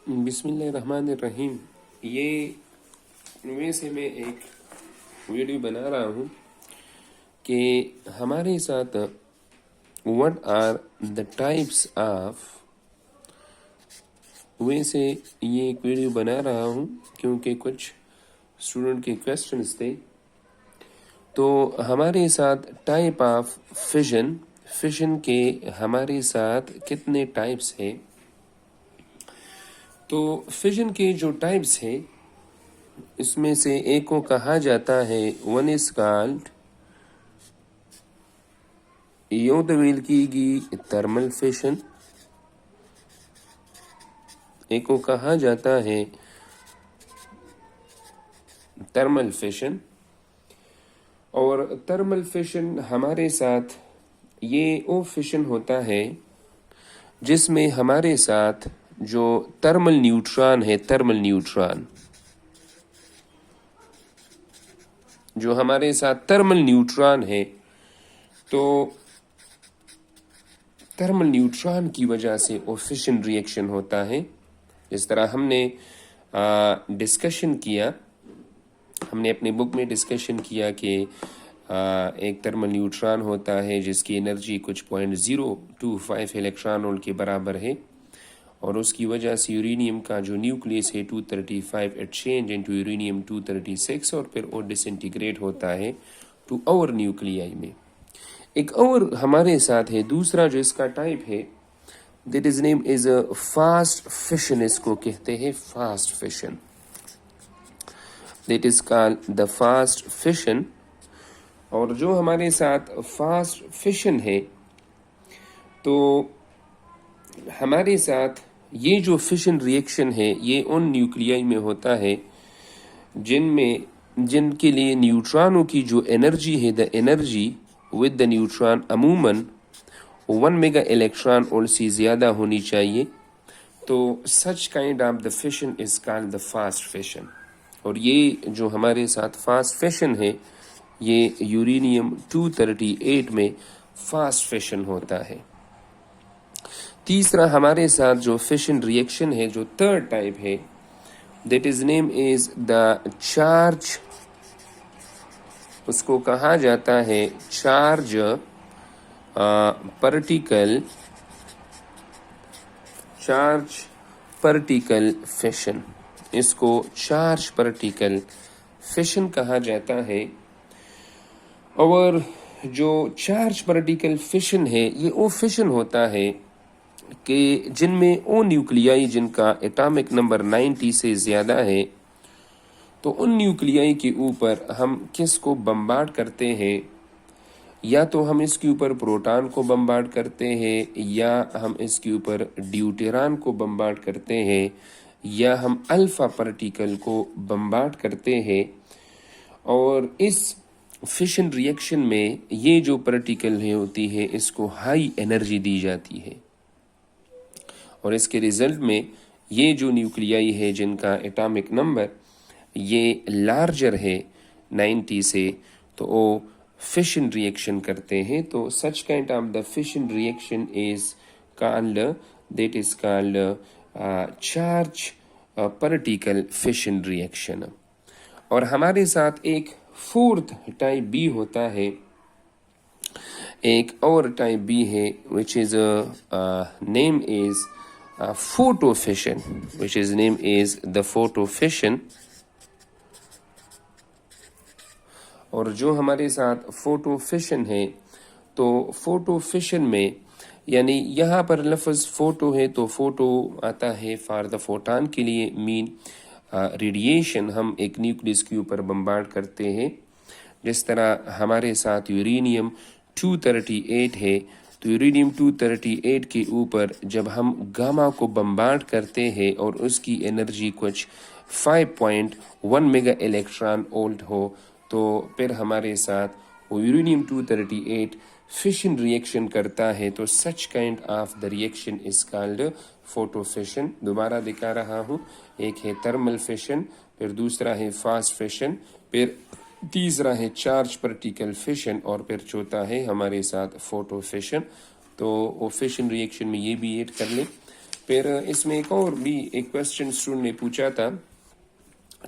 बिस्मिल्लाहिर्रहमानिर्रहीम। ये इनमें से मैं एक वीडियो बना रहा हूँ कि हमारे साथ what are the types of, वैसे ये एक वीडियो बना रहा हूँ क्योंकि कुछ स्टूडेंट के क्वेश्चंस थे। तो हमारे साथ टाइप ऑफ फिशन, फिशन के हमारे साथ कितने टाइप्स हैं। तो फिशन के जो टाइप्स हैं इसमें से एक को कहा जाता है वन इज कॉल्ड यूं तवील की थर्मल फिशन, एक को कहा जाता है थर्मल फिशन। और थर्मल फिशन हमारे साथ ये वो फिशन होता है जिसमें हमारे साथ जो थर्मल न्यूट्रॉन है, थर्मल न्यूट्रॉन जो हमारे साथ थर्मल न्यूट्रॉन है, तो थर्मल न्यूट्रॉन की वजह से वो फिशन रिएक्शन होता है। जिस तरह हमने डिस्कशन किया, हमने अपने बुक में डिस्कशन किया कि एक थर्मल न्यूट्रॉन होता है जिसकी एनर्जी कुछ 0.025 इलेक्ट्रॉन वोल्ट के बराबर है, और उसकी वजह से यूरेनियम का जो न्यूक्लियस है 235 इट चेंज इनटू यूरेनियम 236 और फिर वो डिसइंटीग्रेट होता है टू और न्यूक्लियाई में। एक और हमारे साथ है दूसरा जो इसका टाइप है, that is name is a fast fission, इसको कहते हैं fast fission, that is called the fast fission. और जो हमारे साथ फास्ट फिशन है, तो हमारे साथ ये जो फिशन रिएक्शन है ये उन न्यूक्लियाई में होता है जिनके लिए न्यूट्रॉनों की जो एनर्जी है, the energy with the neutron अमूमन 1 मेगा इलेक्ट्रॉन वोल्ट से ज़्यादा होनी चाहिए। तो such kind of the fission is called the fast fission. और ये जो हमारे साथ फास्ट फिशन है ये यूरेनियम 238 में फास्ट फिशन होता है। तीसरा हमारे साथ जो फिशन रिएक्शन है, जो थर्ड टाइप है, that is name is the charge, उसको कहा जाता है charge particle, charge particle fission, इसको चार्ज पार्टिकल फिशन कहा जाता है। और जो चार्ज पार्टिकल फिशन है ये वो फिशन होता है कि जिनमें वो न्यूक्लियाई जिनका एटॉमिक नंबर 90 से ज़्यादा है, तो उन न्यूक्लियाई के ऊपर हम किसको बम्बार्ड करते हैं, या तो हम इसके ऊपर प्रोटॉन को बम्बार्ड करते हैं, या हम इसके ऊपर ड्यूटेरॉन को बम्बार्ड करते हैं, या हम अल्फा पार्टिकल को बम्बार्ड करते हैं। और इस फिशन रिएक्शन में ये जो पार्टिकल है होती है इसको हाई एनर्जी दी जाती है, और इसके रिजल्ट में ये जो न्यूक्लियाई है जिनका एटॉमिक नंबर ये लार्जर है 90 से, तो वो फिशन रिएक्शन करते हैं। तो such kind of the fission reaction is called, that is called charge particle fission reaction. और हमारे साथ एक फोर्थ टाइप बी होता है, एक और टाइप बी है which is name is photo fission, which is name is the photo fission। और जो हमारे साथ फोटो फिशन है, तो फोटो फिशन में यानी यहाँ पर लफ्ज़ फोटो है तो फोटो आता है फॉर द फोटान के लिए, मीन रेडिएशन हम एक न्यूक्लियस के ऊपर बम्बार्ड करते हैं। जिस तरह हमारे साथ यूरेनियम 238 है, तो यूरेनियम 238 के ऊपर जब हम गामा को बम्बार्ड करते हैं और उसकी एनर्जी कुछ 5.1 मेगा इलेक्ट्रॉन वोल्ट हो, तो फिर हमारे साथ वो यूरेनियम 238 फिशन रिएक्शन करता है। तो such kind of the reaction is called photo fission. दोबारा दिखा रहा हूँ, एक है थर्मल फिशन, फिर दूसरा है फास्ट फिशन, फिर तीसरा है चार्ज पार्टिकल फिशन, और फिर चौथा है हमारे साथ फोटो फिशन। तो वो फिशन रिएक्शन में ये भी ऐड कर लें फिर इसमें एक और भी एक क्वेश्चन स्टूडेंट ने पूछा था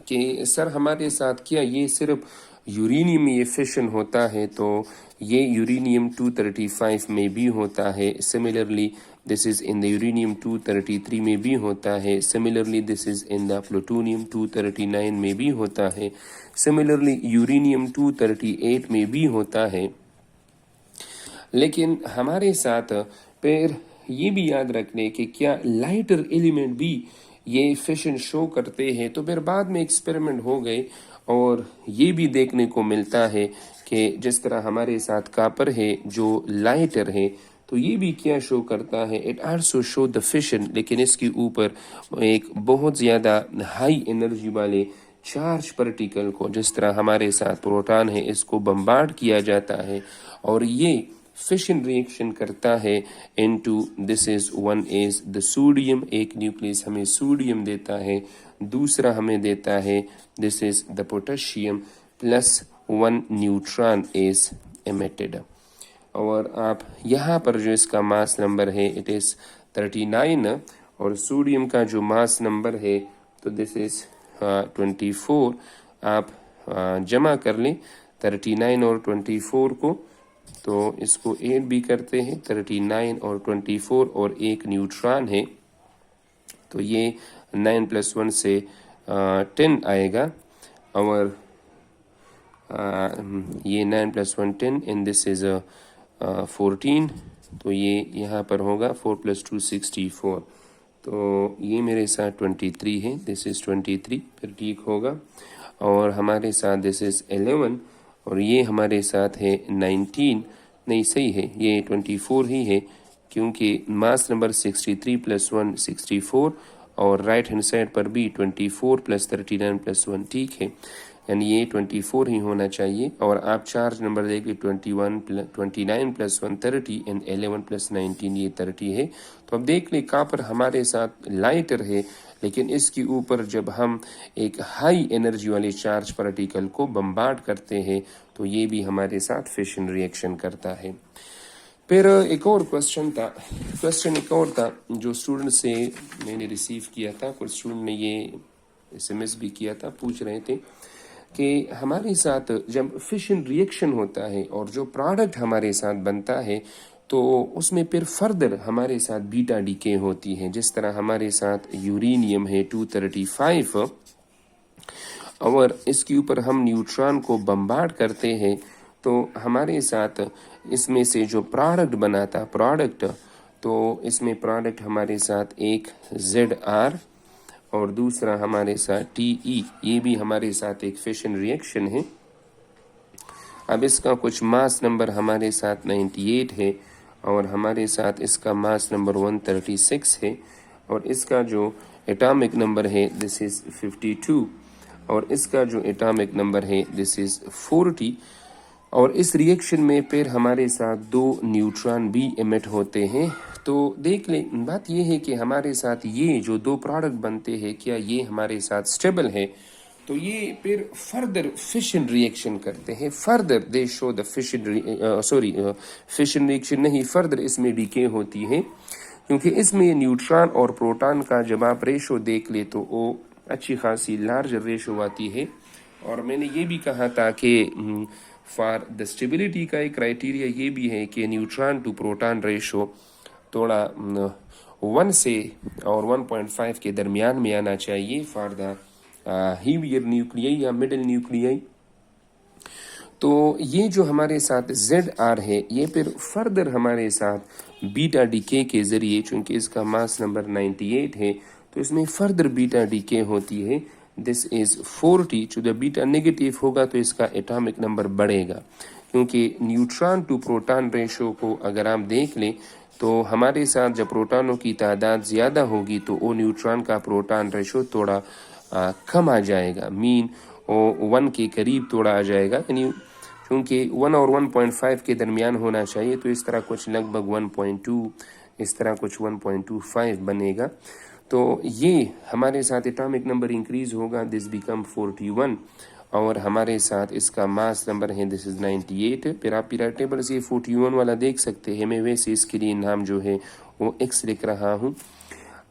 कि सर हमारे साथ क्या ये सिर्फ यूरेनियम में ये फिशन होता है, तो ये यूरेनियम 235 में भी होता है, similarly this is in the uranium 233 में भी होता है, similarly this is in the plutonium 239 में भी होता है, सिमिलरली यूरेनियम 238 में भी होता है। लेकिन हमारे साथ फिर ये भी याद रखने कि क्या लाइटर एलिमेंट भी ये फिशन शो करते हैं, तो फिर बाद में एक्सपेरिमेंट हो गए और ये भी देखने को मिलता है कि जिस तरह हमारे साथ कापर है जो लाइटर है, तो ये भी क्या शो करता है, it also show the fission, लेकिन इसके ऊपर एक बहुत ज़्यादा हाई एनर्जी वाले चार्ज पार्टिकल को, जिस तरह हमारे साथ प्रोटॉन है, इसको बम्बार्ड किया जाता है और ये फिशन रिएक्शन करता है into this is one is the sodium, एक न्यूक्लियस हमें सोडियम देता है, दूसरा हमें देता है this is the potassium plus one neutron is emitted. और आप यहाँ पर जो इसका मास नंबर है इट इज 39 और सोडियम का जो मास नंबर है तो दिस इज 24। आप जमा कर लें 39 और 24 को, तो इसको 8 भी करते हैं, 39 और 24 और एक न्यूट्रॉन है, तो ये 9 + 1 से 10 आएगा और ये 9 + 1 10 एंड दिस इज 14, तो ये यहाँ पर होगा 4 + 2 64, तो ये मेरे साथ 23 है, दिस इज 23, फिर ठीक होगा। और हमारे साथ दिस इज 11 और ये हमारे साथ है 19, नहीं सही है, ये 24 ही है क्योंकि मास नंबर 63 + 1 64 और राइट हैंड साइड पर भी 24 + 39 + 1 ठीक है, यानी ये 24 ही होना चाहिए। और आप चार्ज नंबर देखिए 29 + 1 30 एंड 11 + 19 ये 30 है। तो अब देख लें कॉपर हमारे साथ लाइटर है, लेकिन इसके ऊपर जब हम एक हाई एनर्जी वाले चार्ज पार्टिकल को बम्बार्ड करते हैं तो ये भी हमारे साथ फिशन रिएक्शन करता है। फिर एक और क्वेश्चन एक और था जो स्टूडेंट से मैंने रिसीव किया था, कुछ स्टूडेंट ने ये SMS भी किया था, पूछ रहे थे कि हमारे साथ जब फिशन रिएक्शन होता है और जो प्रोडक्ट हमारे साथ बनता है तो उसमें फिर फर्दर हमारे साथ बीटा डीके होती है, जिस तरह हमारे साथ यूरेनियम है 235 और इसके ऊपर हम न्यूट्रॉन को बम्बार्ड करते हैं तो हमारे साथ इसमें से जो प्रोडक्ट बनाता प्रोडक्ट, तो इसमें प्रोडक्ट हमारे साथ एक ZR और दूसरा हमारे साथ TE, ये भी हमारे साथ एक फिशन रिएक्शन है। अब इसका कुछ मास नंबर हमारे साथ 98 है और हमारे साथ इसका मास नंबर 136 है और इसका जो एटॉमिक नंबर है दिस इज 52 और इसका जो एटॉमिक नंबर है दिस इज 40। और इस रिएक्शन में फिर हमारे साथ 2 न्यूट्रॉन भी एमिट होते हैं। तो देख लें, बात ये है कि हमारे साथ ये जो 2 प्रोडक्ट बनते हैं क्या ये हमारे साथ स्टेबल है, तो ये फिर फर्दर फिशन रिएक्शन करते हैं, further they show the fission reaction नहीं, फर्दर इसमें डीके होती है क्योंकि इसमें न्यूट्रॉन और प्रोटॉन का जब आप रेशो देख ले तो वो अच्छी खासी लार्ज रेशो आती है। और मैंने ये भी कहा था कि फॉर द स्टेबिलिटी का एक क्राइटेरिया ये भी है कि न्यूट्रॉन टू प्रोटॉन रेशो थोड़ा 1 से और 1.5 के दरमियान में आना चाहिए फॉर द हीवियर न्यूक्लियाई या मिडिल न्यूक्लियाई। तो ये जो हमारे साथ ZR है ये फिर फर्दर हमारे साथ बीटा डीके के जरिए, चूंकि इसका मास नंबर 98 है तो इसमें फर्दर बीटा डीके होती है, दिस इज 40। जो बीटा नेगेटिव होगा तो इसका एटॉमिक नंबर बढ़ेगा क्योंकि न्यूट्रॉन टू प्रोटॉन रेशो को अगर आप देख लें तो हमारे साथ जब प्रोटॉनों की तादाद ज़्यादा होगी तो वो न्यूट्रॉन का प्रोटॉन रेशो थोड़ा कम आ जाएगा, मीन वो 1 के करीब थोड़ा आ जाएगा, यानी क्योंकि 1 और 1.5 के दरमियान होना चाहिए तो इस तरह कुछ लगभग 1.2, इस तरह कुछ 1.25 बनेगा। तो ये हमारे साथ एटॉमिक नंबर इंक्रीज होगा, दिस बिकम 41 और हमारे साथ इसका मास नंबर है दिस इज 98। फिर आप पीरियड टेबल से 41 वाला देख सकते हैं, मैं वैसे इसके लिए नाम जो है वो X लिख रहा हूँ।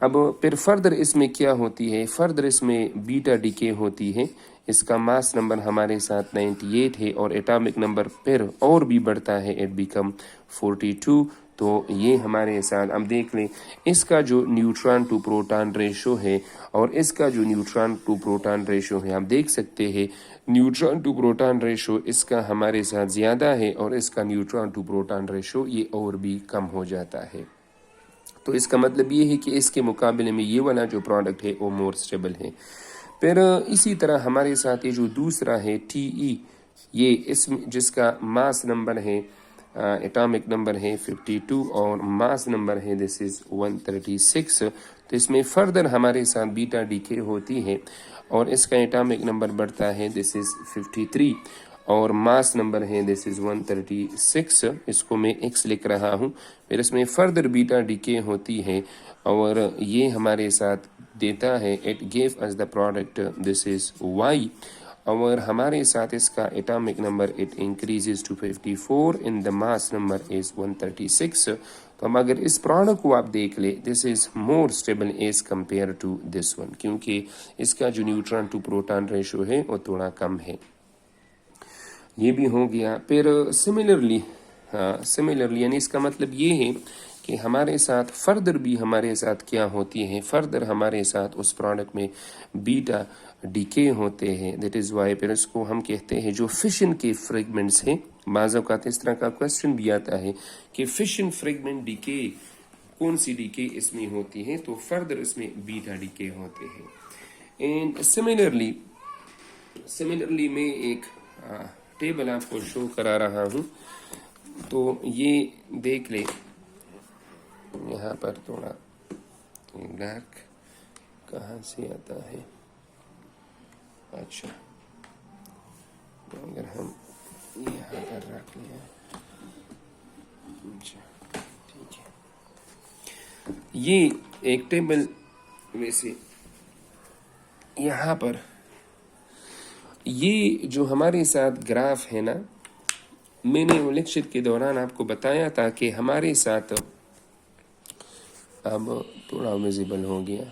अब फिर फर्दर इसमें क्या होती है, फर्दर इसमें बीटा डीके होती है। इसका मास नंबर हमारे साथ 98 है और एटॉमिक नंबर फिर और भी बढ़ता है, इट बिकम 42। तो ये हमारे साथ, अब देख लें इसका जो न्यूट्रॉन टू प्रोटॉन रेशो है और इसका जो न्यूट्रॉन टू प्रोटॉन रेशो है, आप देख सकते हैं न्यूट्रॉन टू प्रोटॉन रेशो इसका हमारे साथ ज़्यादा है और इसका न्यूट्रॉन टू प्रोटॉन रेशो ये और भी कम हो जाता है। तो इसका मतलब ये है कि इसके मुकाबले में ये वाला जो प्रोडक्ट है वो मोर स्टेबल है। फिर इसी तरह हमारे साथ ये जो दूसरा है TE, ये इसमें जिसका मास नंबर है, एटॉमिक नंबर है 52 और मास नंबर है दिस इज 136। तो इसमें फर्दर हमारे साथ बीटा डीके होती है और इसका एटॉमिक नंबर बढ़ता है, दिस इज 53 और मास नंबर है दिस इज 136। इसको मैं x लिख रहा हूँ। फिर इसमें फर्दर बीटा डीके होती है और ये हमारे साथ देता है, it give us the product this is y और हमारे साथ इसका atomic number it increases to 54 in the mass number is 136। तो हम अगर इस प्रोडक्ट को आप देख ले, this is more stable as compare to this one, क्योंकि इसका जो न्यूट्रॉन टू प्रोटॉन रेशो है वो थोड़ा कम है। ये भी हो गया। फिर सिमिलरली यानी इसका मतलब ये है कि हमारे साथ फर्दर भी हमारे साथ क्या होती है, फर्दर हमारे साथ उस प्रोडक्ट में बीटा डीके होते हैं। दैट इज़ वाई फिर इसको हम कहते हैं जो फिशन के फ्रेगमेंट्स हैं। बाज़ औक़ात इस तरह का क्वेश्चन भी आता है कि फिशन फ्रेगमेंट डीके कौन सी डीके इसमें होती है, तो फर्दर इसमें बीटा डीके होते हैं। एंड सिमिलरली मैं एक टेबल आपको शो करा रहा हूँ, तो ये देख ले यहाँ पर थोड़ा डार्क कहाँ से आता है। अच्छा, तो अगर हम यहाँ पर रख लें, अच्छा ठीक है। ये एक टेबल वैसे यहाँ पर ये जो हमारे साथ ग्राफ है ना, मैंने वो लेक्चर के दौरान आपको बताया था कि हमारे साथ, अब थोड़ा विजिबल हो गया,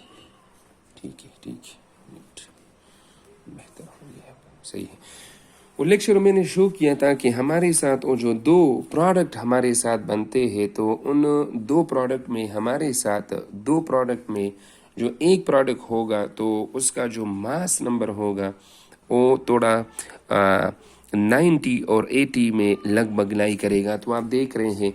ठीक है बेहतर हो गया, सही है। वो लेक्चर मैंने शो किया था कि हमारे साथ वो जो दो प्रोडक्ट हमारे साथ बनते हैं, तो उन दो प्रोडक्ट में हमारे साथ दो प्रोडक्ट में जो एक प्रोडक्ट होगा तो उसका जो मास नंबर होगा वो थोड़ा 90 और 80 में लगभग लाई करेगा। तो आप देख रहे हैं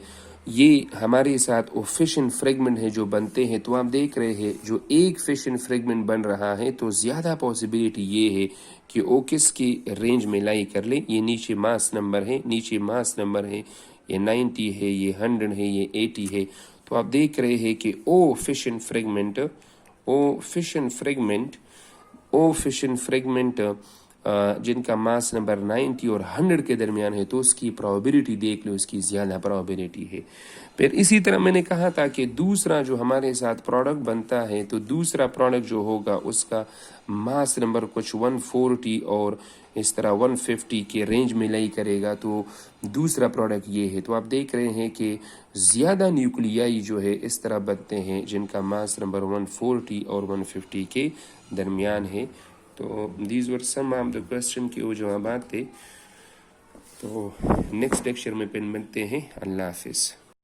ये हमारे साथ वो फिशन फ्रेगमेंट है जो बनते हैं। तो आप देख रहे हैं जो एक फिशन फ्रेगमेंट बन रहा है तो ज़्यादा पॉसिबिलिटी ये है कि वो किसकी रेंज में लाई कर ले। ये नीचे मास नंबर है, नीचे मास नंबर है, ये 90 है, ये 100 है, ये 80 है। तो आप देख रहे हैं कि ओ फिशन फ्रेगमेंट जिनका मास नंबर 90 और 100 के दरमियान है, तो उसकी प्रोबेबिलिटी देख लो, इसकी ज़्यादा प्रोबेबिलिटी है। फिर इसी तरह मैंने कहा था कि दूसरा जो हमारे साथ प्रोडक्ट बनता है, तो दूसरा प्रोडक्ट जो होगा उसका मास नंबर कुछ 140 और इस तरह 150 के रेंज में लाई करेगा। तो दूसरा प्रोडक्ट ये है। तो आप देख रहे हैं कि ज़्यादा न्यूक्लियाई जो है इस तरह बनते हैं जिनका मास नंबर 140 और 150 के दरमियान है। तो these were some of the question के वो जवाब थे। तो नेक्स्ट लेक्चर में फिर मिलते हैं। अल्लाह हाफिज़।